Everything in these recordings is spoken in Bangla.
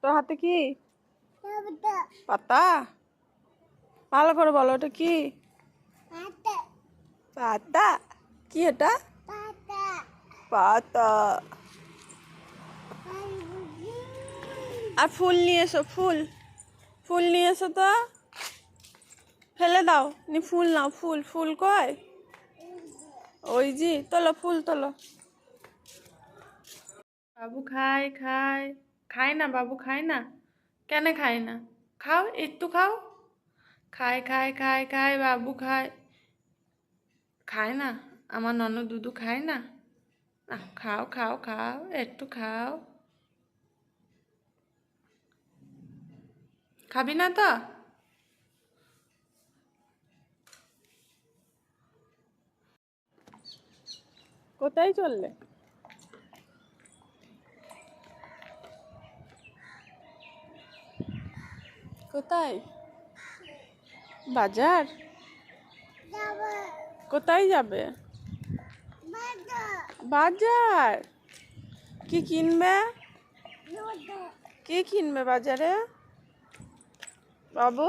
তোর হাতে কি পাতা? ভালো করে বলো, ওটা কি? পাতা? কি এটা? পাতা। আর ফুল নিয়ে এসো, ফুল ফুল নিয়ে এসো তো। ফেলে দাও নি, ফুল নাও, ফুল ফুল কই? ওই জি, তোলো ফুল তোলো। বাবু খায় খায় খায় না, বাবু খায় না। কেন খায় না? খাও, একটু খাও। খায় খায় খায় খায় বাবু খায়। খায় না? আমার ননদ দুধু খায় না? না, খাও খাও খাও, একটু খাও। খাবি না তো? কোথায় চললে? কোথায়? বাজার? কোথায় যাবে? বাজার? কি কিনবে? কি কিনবে বাজারে? বাবু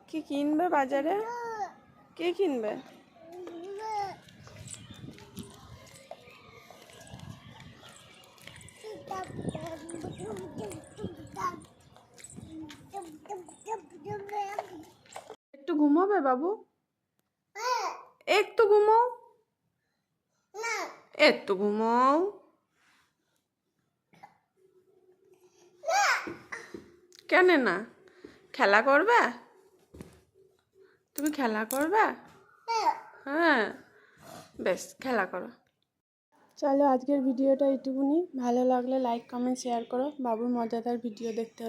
কি কিনবে বাজারে? কি কিনবে? একটু ঘুমাবে বাবু? একটু ঘুমাও, একটু ঘুমাও। কেন না? খেলা করবে? তুমি খেলা করবে? হ্যাঁ, বেশ, খেলা করো। চলো, আজকের ভিডিওটা এইটুকুনি। ভালো লাগলে লাইক কমেন্ট শেয়ার করো। বাবুর মজাদার ভিডিও দেখতে হলে